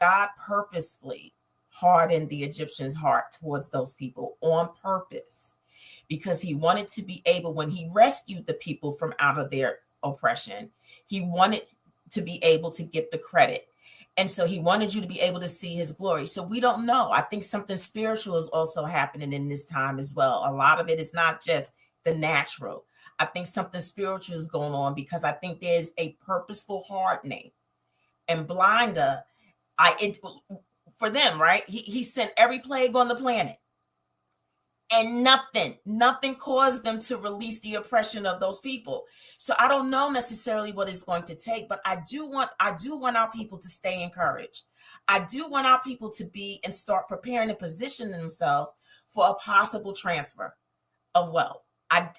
God purposefully hardened the Egyptians' heart towards those people on purpose, because he wanted to be able, when he rescued the people from out of their oppression, he wanted to be able to get the credit. And so he wanted you to be able to see his glory. So we don't know. I think something spiritual is also happening in this time as well. A lot of it is not just the natural. I think something spiritual is going on, because I think there's a purposeful hardening. And blinder, for them, right? He sent every plague on the planet, and nothing caused them to release the oppression of those people. So I don't know necessarily what it's going to take, but I do want our people to stay encouraged. I do want our people to be and start preparing and positioning themselves for a possible transfer of wealth.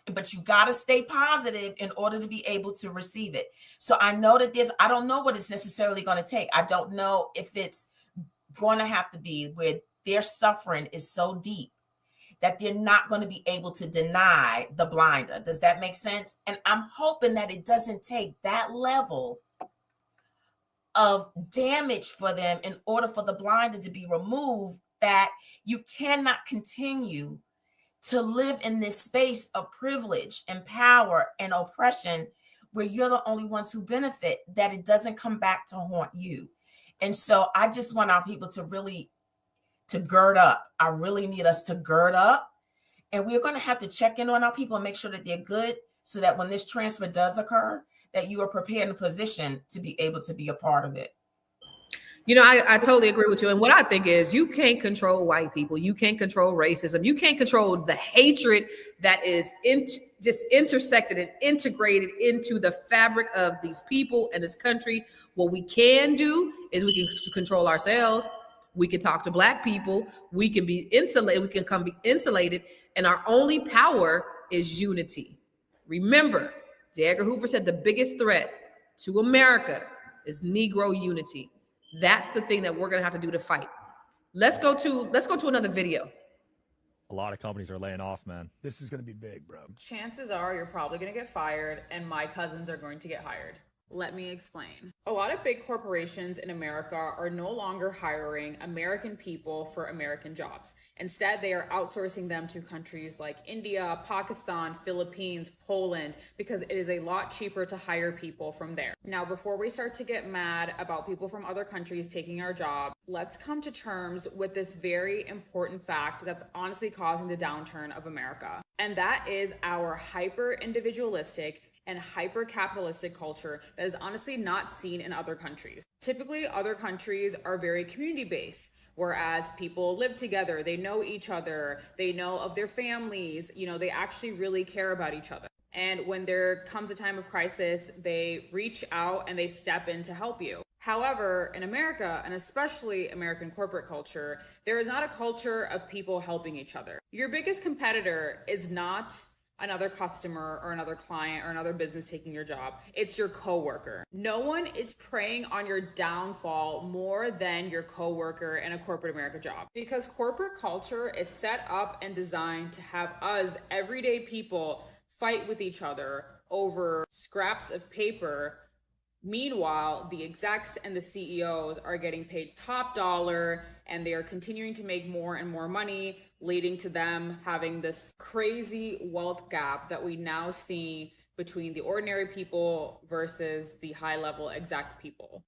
But you got to stay positive in order to be able to receive it. So I know that I don't know what it's necessarily going to take. I don't know if it's going to have to be where their suffering is so deep that they're not going to be able to deny the blinder. Does that make sense? And I'm hoping that it doesn't take that level of damage for them in order for the blinder to be removed, that you cannot continue to live in this space of privilege and power and oppression where you're the only ones who benefit, that it doesn't come back to haunt you. And so I just want our people to gird up. I really need us to gird up. And we're going to have to check in on our people and make sure that they're good, so that when this transfer does occur, that you are prepared in a position to be able to be a part of it. You know, I totally agree with you. And what I think is, you can't control white people. You can't control racism. You can't control the hatred that is just intersected and integrated into the fabric of these people and this country. What we can do is we can control ourselves. We can talk to Black people. We can be insulated. We can be insulated. And our only power is unity. Remember, J. Edgar Hoover said the biggest threat to America is Negro unity. That's the thing that we're going to have to do to fight. Let's go to another video. A lot of companies are laying off, man. This is going to be big, bro. Chances are you're probably going to get fired, and my cousins are going to get hired. Let me explain. A lot of big corporations in America are no longer hiring American people for American jobs. Instead, they are outsourcing them to countries like India, Pakistan, Philippines, Poland, because it is a lot cheaper to hire people from there. Now, before we start to get mad about people from other countries taking our job, let's come to terms with this very important fact that's honestly causing the downturn of America. And that is our hyper-individualistic and hyper-capitalistic culture that is honestly not seen in other countries. Typically, other countries are very community-based, whereas people live together, they know each other, they know of their families, they actually really care about each other. And when there comes a time of crisis, they reach out and they step in to help you. However, in America, and especially American corporate culture, there is not a culture of people helping each other. Your biggest competitor is not another customer or another client or another business taking your job. It's your coworker. No one is preying on your downfall more than your coworker in a corporate America job, because corporate culture is set up and designed to have us everyday people fight with each other over scraps of paper. Meanwhile, the execs and the CEOs are getting paid top dollar, and they are continuing to make more and more money, leading to them having this crazy wealth gap that we now see between the ordinary people versus the high-level exec people.